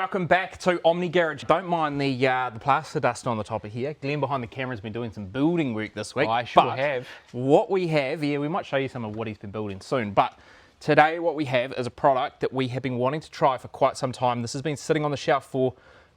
Welcome back to Omni Garage. Don't mind the plaster dust on the top of here. Glenn behind the camera has been doing some building work this week. I sure have. What we have, we might show you some of what he's been building soon, but today what we have is a product that we have been wanting to try for quite some time. This has been sitting on the shelf for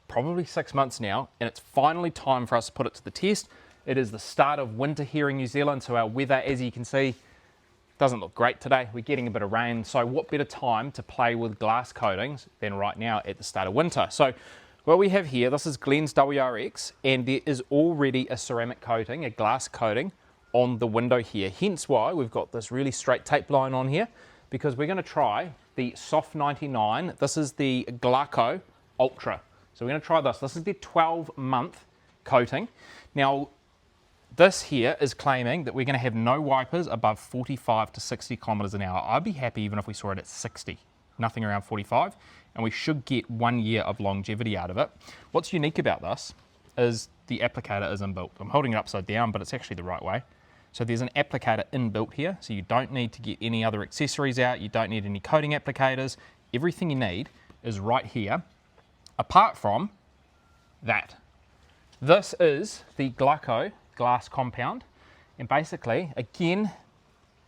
probably 6 months now, and it's finally time for us to put it to the test. It is the start of winter here in New Zealand, so our weather, as you can see, doesn't look great today. We're getting a bit of rain, so what better time to play with glass coatings than right now at the start of winter. So what we have here, this is Glenn's WRX, and there is already a ceramic coating, a glass coating on the window here. Hence why we've got this really straight tape line on here, because we're going to try the Soft99. This is the Glaco Ultra. So we're going to try this. This is the 12-month coating. Now, this here is claiming that we're going to have no wipers above 45 to 60 kilometers an hour. I'd be happy even if we saw it at 60, nothing around 45, and we should get 1 year of longevity out of it. What's unique about this is the applicator is inbuilt. I'm holding it upside down, but it's actually the right way. So there's an applicator inbuilt here, so you don't need to get any other accessories out, you don't need any coating applicators. Everything you need is right here, apart from that. This is the Glaco Glass compound, and basically, again,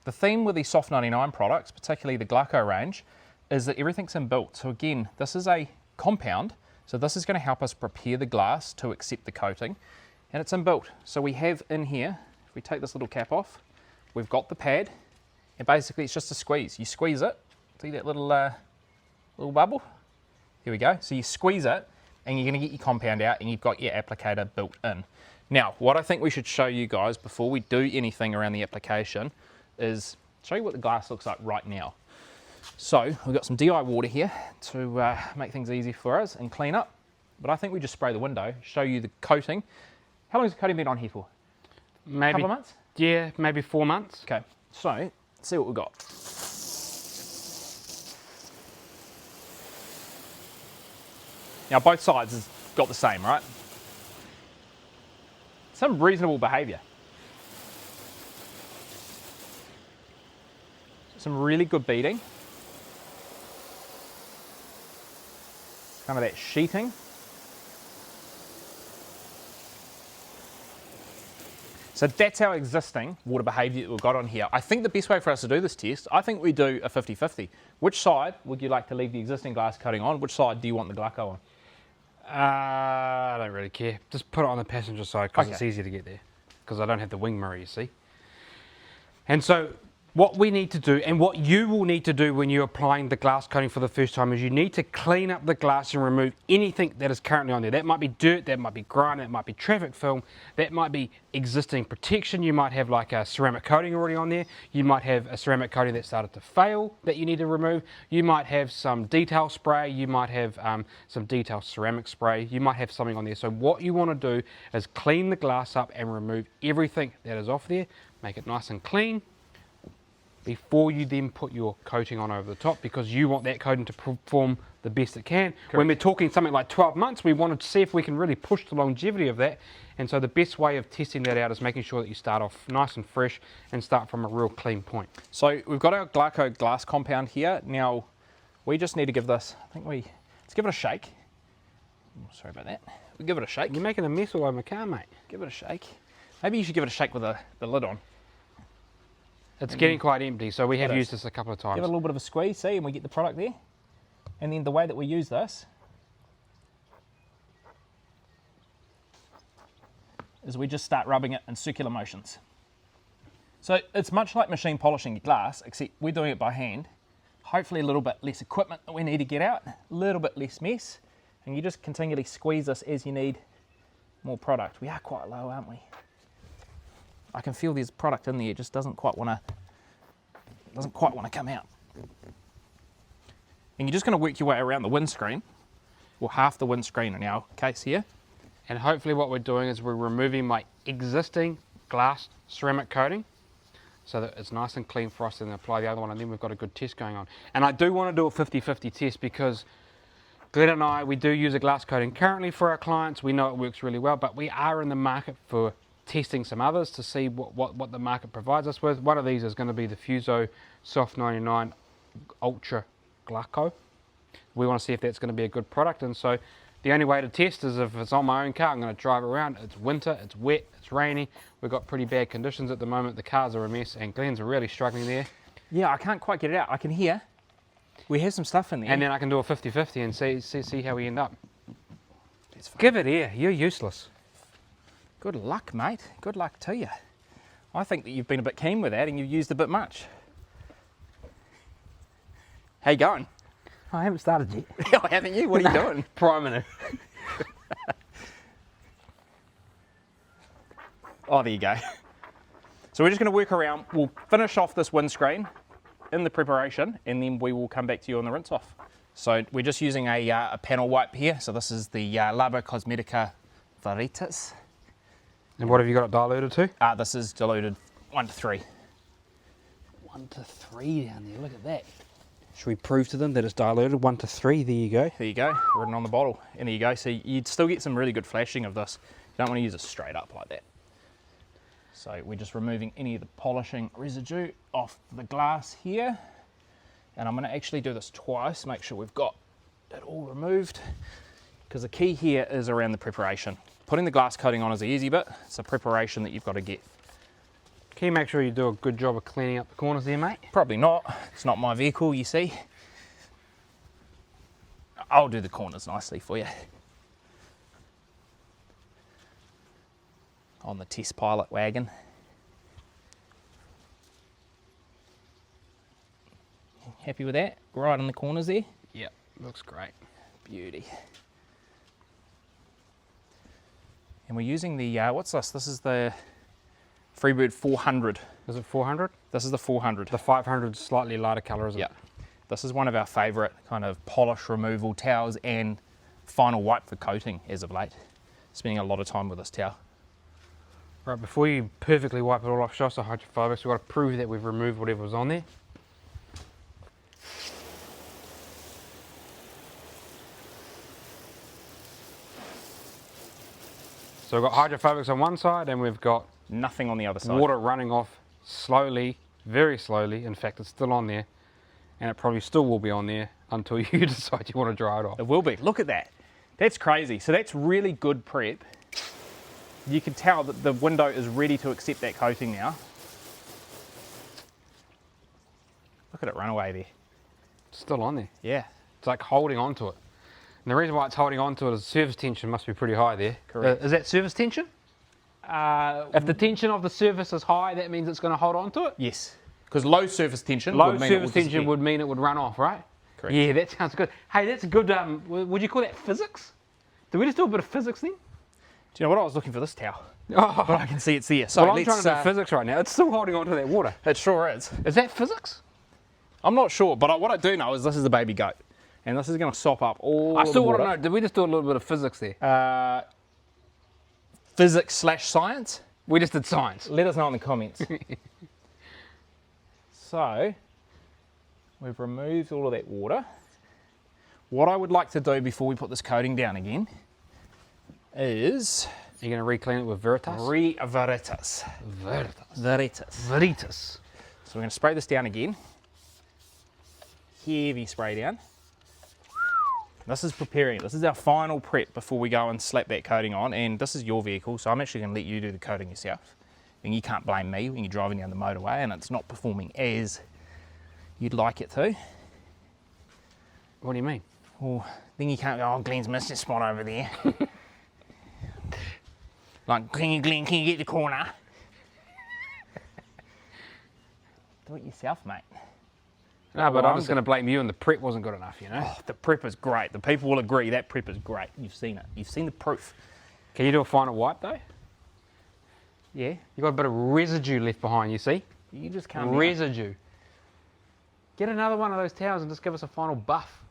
the theme with these Soft99 products, particularly the Glaco range, is that everything's inbuilt. So again, this is a compound, so this is going to help us prepare the glass to accept the coating, and it's inbuilt. So we have in here, if we take this little cap off, we've got the pad, and basically it's just a squeeze. You squeeze it, see that little little bubble? Here we go. So you squeeze it, and you're going to get your compound out, and you've got your applicator built in. Now, what I think we should show you guys before we do anything around the application is show you what the glass looks like right now. So we've got some DI water here to make things easy for us and clean up, but I think we just spray the window, show you the coating. How long has the coating been on here for? Maybe, a couple of months? Yeah, maybe 4 months. Okay, so let's see what we've got. Now both sides has got the same, right? Some reasonable behaviour. Some really good beading. Kind of that sheeting. So that's our existing water behaviour that we've got on here. I think the best way for us to do this test, I think we do a 50-50. Which side would you like to leave the existing glass coating on? Which side do you want the Glaco on? I don't really care. Just put it on the passenger side because it's easier to get there. Because I don't have the wing mirror, you see. And so what we need to do, and what you will need to do when you're applying the glass coating for the first time, is you need to clean up the glass and remove anything that is currently on there. That might be dirt, that might be grime, that might be traffic film, that might be existing protection. You might have like a ceramic coating already on there. You might have a ceramic coating that started to fail that you need to remove. You might have some detail spray. You might have some detail ceramic spray. You might have something on there. So what you want to do is clean the glass up and remove everything that is off there. Make it nice and clean before you then put your coating on over the top, because you want that coating to perform the best it can. Correct. When we're talking something like 12 months, we wanted to see if we can really push the longevity of that. And so the best way of testing that out is making sure that you start off nice and fresh and start from a real clean point. So we've got our Glaco glass compound here. Now, we just need to give this, let's give it a shake. Sorry about that. We'll give it a shake. You're making a mess all over my car, mate. Give it a shake. Maybe you should give it a shake with the lid on. It's getting quite empty, so we have used this a couple of times. Give it a little bit of a squeeze, see, and we get the product there. And then the way that we use this is we just start rubbing it in circular motions. So it's much like machine polishing your glass, except we're doing it by hand. Hopefully a little bit less equipment that we need to get out, a little bit less mess, and you just continually squeeze this as you need more product. We are quite low, aren't we? I can feel there's product in there, it just doesn't quite want to come out. And you're just going to work your way around the windscreen, or half the windscreen in our case here. And hopefully what we're doing is we're removing my existing glass ceramic coating so that it's nice and clean for us, and apply the other one, and then we've got a good test going on. And I do want to do a 50-50 test because Glenn and I, we do use a glass coating currently for our clients. We know it works really well, but we are in the market for testing some others to see what the market provides us with. One of these is going to be the Fuso Soft99 Ultra Glaco. We want to see if that's going to be a good product, and so the only way to test is if it's on my own car. I'm going to drive around. It's winter, it's wet, it's rainy. We've got pretty bad conditions at the moment. The cars are a mess, and Glenn's really struggling there. Yeah, I can't quite get it out. I can hear. We have some stuff in there. And then I can do a 50-50 and see how we end up. Give it air. You're useless. Good luck, mate. Good luck to you. I think that you've been a bit keen with that and you've used a bit much. How you going? I haven't started yet. Oh, haven't you? What are you doing? Priming it. Oh, there you go. So we're just going to work around. We'll finish off this windscreen in the preparation, and then we will come back to you on the rinse off. So we're just using a panel wipe here. So this is the Labo Cosmetica Veritas. And what have you got it diluted to? This is diluted 1 to 3. 1 to 3 down there. Look at that. Should we prove to them that it's diluted 1 to 3? There you go. There you go, written on the bottle. And there you go. So you'd still get some really good flashing of this. You don't want to use it straight up like that. So we're just removing any of the polishing residue off the glass here. And I'm going to actually do this twice, make sure we've got it all removed. Because the key here is around the preparation. Putting the glass coating on is the easy bit. It's the preparation that you've got to get. Can you make sure you do a good job of cleaning up the corners there, mate? Probably not. It's not my vehicle, you see. I'll do the corners nicely for you. On the test pilot wagon. Happy with that? Right in the corners there? Yep, looks great. Beauty. And we're using the, what's this? This is the Freebird 400. Is it 400? This is the 400. The 500 is slightly lighter colour, isn't it? Yeah. This is one of our favourite kind of polish removal towels and final wipe for coating as of late. Spending a lot of time with this towel. Right, before you perfectly wipe it all off, show us the hydrophobics. We've got to prove that we've removed whatever was on there. So we've got hydrophobics on one side and we've got nothing on the other side. Water running off slowly, very slowly. In fact, it's still on there, and it probably still will be on there until you decide you want to dry it off. It will be. Look at that. That's crazy. So that's really good prep. You can tell that the window is ready to accept that coating now. Look at it run away there. It's still on there. Yeah. It's like holding on to it. And the reason why it's holding on to it is surface tension must be pretty high there. Correct. Is that surface tension? If the tension of the surface is high, that means it's going to hold on to it? Yes. Because low surface tension would mean it would run off, right? Correct. Yeah, that sounds good. Hey, that's good. Would you call that physics? Did we just do a bit of physics then? Do you know what? I was looking for this towel. Oh. But I can see it's there. So well, I'm trying to do physics right now. It's still holding on to that water. It sure is. Is that physics? I'm not sure, but what I do know is this is the baby goat. And this is going to sop up all I still want to know, did we just do a little bit of physics there? Physics/science? We just did science. Let us know in the comments. So, we've removed all of that water. What I would like to do before we put this coating down again is... You're going to re-clean it with Veritas? Veritas. Veritas. So we're going to spray this down again. Heavy spray down. This is preparing. This is our final prep before we go and slap that coating on. And this is your vehicle, so I'm actually going to let you do the coating yourself. And you can't blame me when you're driving down the motorway and it's not performing as you'd like it to. What do you mean? Well, then you can't go, oh, Glenn's missed his spot over there. Like, Glenn, can you get the corner? Do it yourself, mate. No, but I'm just going to blame you and the prep wasn't good enough, you know? Oh, the prep is great. The people will agree that prep is great. You've seen it. You've seen the proof. Can you do a final wipe, though? Yeah. You've got a bit of residue left behind, you see? You just can't. Residue. Get another one of those towels and just give us a final buff.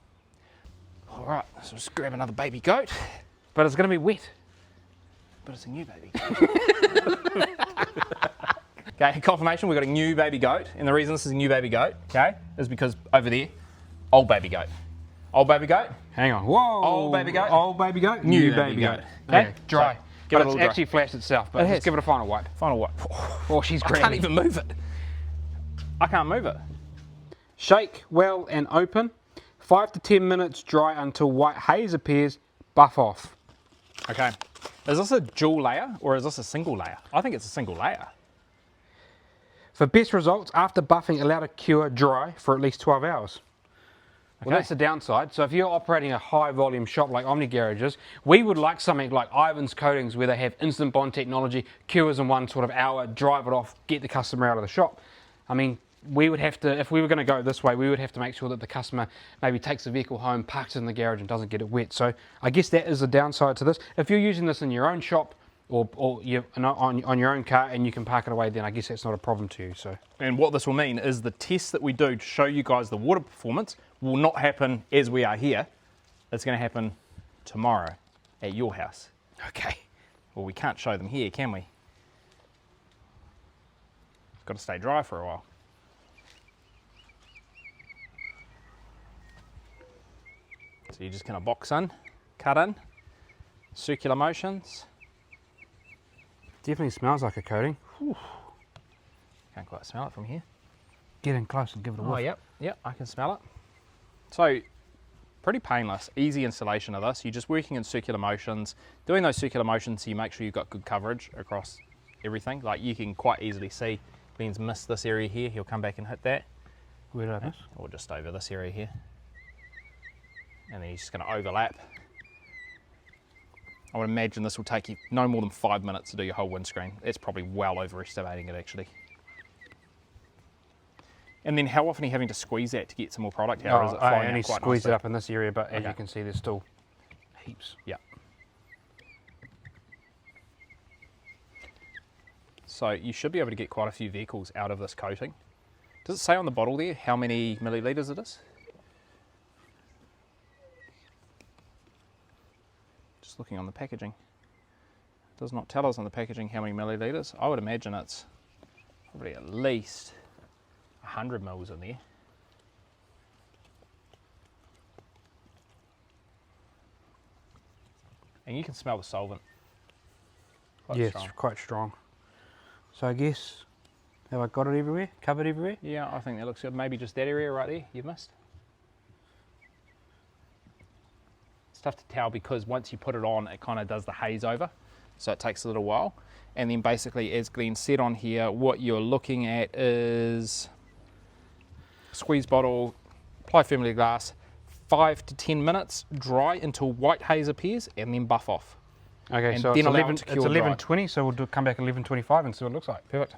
All right, so just grab another baby goat. But it's going to be wet. But it's a new baby goat. Okay, confirmation, we've got a new baby goat. And the reason this is a new baby goat, okay, is because over there, old baby goat. Old baby goat. Hang on. Whoa. Old baby goat. Old baby goat. New baby goat. Okay, dry. So, give it a it's little dry. actually flashed itself, but just give it a final wipe. Final wipe. Oh, she's I grabbing. can't even move it. I can't move it. Shake well and open. 5 to 10 minutes dry until white haze appears, buff off. Okay. Is this a dual layer or is this a single layer? I think it's a single layer. For best results, after buffing, allow to cure dry for at least 12 hours. Well, Okay. that's the downside. So if you're operating a high volume shop like Omni Garages, we would like something like Ivan's Coatings where they have instant bond technology, cures in 1 sort of hour, drive it off, get the customer out of the shop. I mean, we would have to, if we were going to go this way, we would have to make sure that the customer maybe takes the vehicle home, parks it in the garage and doesn't get it wet. So I guess that is the downside to this. If you're using this in your own shop or you're on your own car and you can park it away, then I guess that's not a problem to you. So. And what this will mean is the tests that we do to show you guys the water performance will not happen as we are here. It's going to happen tomorrow at your house. Okay. Well, we can't show them here, can we? It's got to stay dry for a while. So you're just going to box in, cut in, circular motions. Definitely smells like a coating. Whew. Can't quite smell it from here. Get in close and give it a whiff. Oh, yep, I can smell it. So, pretty painless, easy installation of this. You're just working in circular motions. Doing those circular motions, so you make sure you've got good coverage across everything. Like you can quite easily see, Ben's missed this area here. He'll come back and hit that. Where did I miss? Or just over this area here. And then he's just going to overlap. I would imagine this will take you no more than 5 minutes to do your whole windscreen. It's probably well overestimating it actually. And then how often are you having to squeeze that to get some more product out? Or is it I flowing only out quite squeezed nicely? it up in this area, but as Okay. you can see, there's still heaps. Yeah. So you should be able to get quite a few vehicles out of this coating. Does it say on the bottle there how many millilitres it is? Just looking on the packaging. It does not tell us on the packaging how many millilitres. I would imagine it's probably at least 100 mils in there. And you can smell the solvent. Quite Yeah, strong. it's quite strong. So I guess, have I got it everywhere? Covered everywhere? Yeah, I think that looks good. Maybe just that area right there you've missed. It's tough to tell because once you put it on, it kind of does the haze over. So it takes a little while. And then basically, as Glenn said on here, what you're looking at is squeeze bottle, apply firmly to glass, 5 to 10 minutes, dry until white haze appears, and then buff off. Okay, And so then it's allow it to cure dry. 11:20, so we'll come back at 11:25 and see what it looks like. Perfect.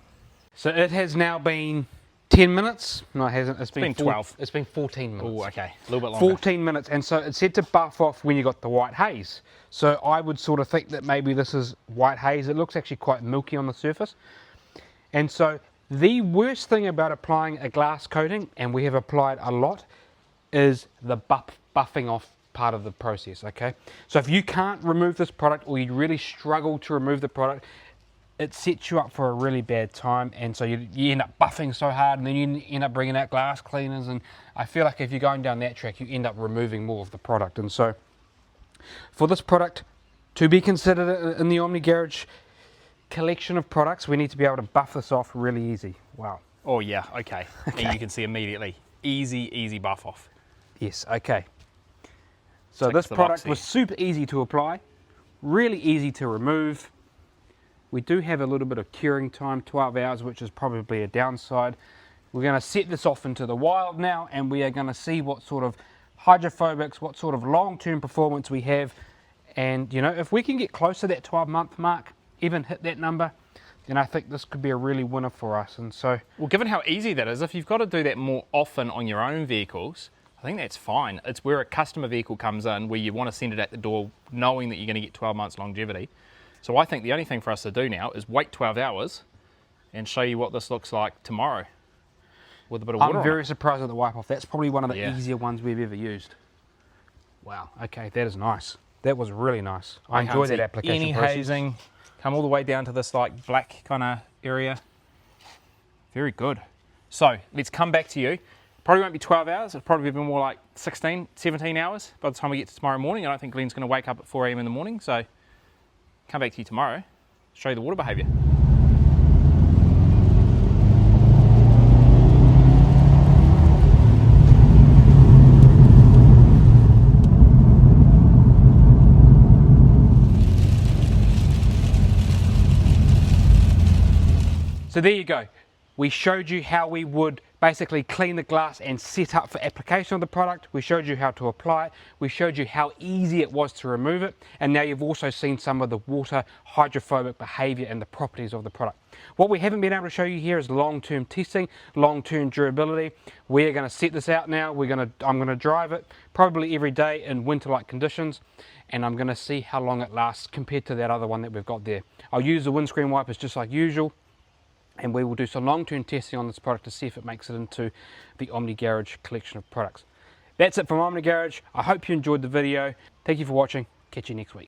So it has now been 10 minutes. No, it hasn't. It's been 12. It's been 14 minutes. Oh, okay. A little bit longer. 14 minutes, and so it's said to buff off when you got the white haze. So I would sort of think that maybe this is white haze. It looks actually quite milky on the surface. And so the worst thing about applying a glass coating, and we have applied a lot, is the buffing off part of the process, okay? So if you can't remove this product or you really struggle to remove the product, it sets you up for a really bad time, and so you end up buffing so hard, and then you end up bringing out glass cleaners, and I feel like if you're going down that track, you end up removing more of the product. And so for this product to be considered in the Omni Garage collection of products, we need to be able to buff this off really easy. Wow. Oh, yeah, okay. And you can see immediately, easy buff off. Yes, okay. So Ticks this the product box was here. super easy to apply, really easy to remove. We do have a little bit of curing time, 12 hours, which is probably a downside. We're going to set this off into the wild now, and we are going to see what sort of hydrophobics, what sort of long-term performance we have. And, you know, if we can get close to that 12-month mark, even hit that number, then I think this could be a really winner for us. And so, Well, given how easy that is, if you've got to do that more often on your own vehicles, I think that's fine. It's where a customer vehicle comes in where you want to send it at the door knowing that you're going to get 12 months longevity. So I think the only thing for us to do now is wait 12 hours and show you what this looks like tomorrow with a bit of water I'm on very it. surprised at the wipe off. That's probably one of the Yeah. easier ones we've ever used. Wow, okay, that is nice. That was really nice. I can't enjoy that see application any process. hazing. Come all the way down to this like black kind of area. Very good. So let's come back to you. Probably won't be 12 hours. It'll probably be more like 16, 17 hours by the time we get to tomorrow morning. I don't think Glenn's going to wake up at 4 a.m. in the morning. So come back to you tomorrow, show you the water behaviour. So there you go. We showed you how we would basically clean the glass and set up for application of the product. We showed you how to apply it. We showed you how easy it was to remove it. And now you've also seen some of the water hydrophobic behavior and the properties of the product. What we haven't been able to show you here is long-term testing, long-term durability. We're going to set this out now. I'm going to drive it probably every day in winter-like conditions, and I'm going to see how long it lasts compared to that other one that we've got there. I'll use the windscreen wipers just like usual, and we will do some long-term testing on this product to see if it makes it into the Omni Garage collection of products. That's it from Omni Garage. I hope you enjoyed the video. Thank you for watching. Catch you next week.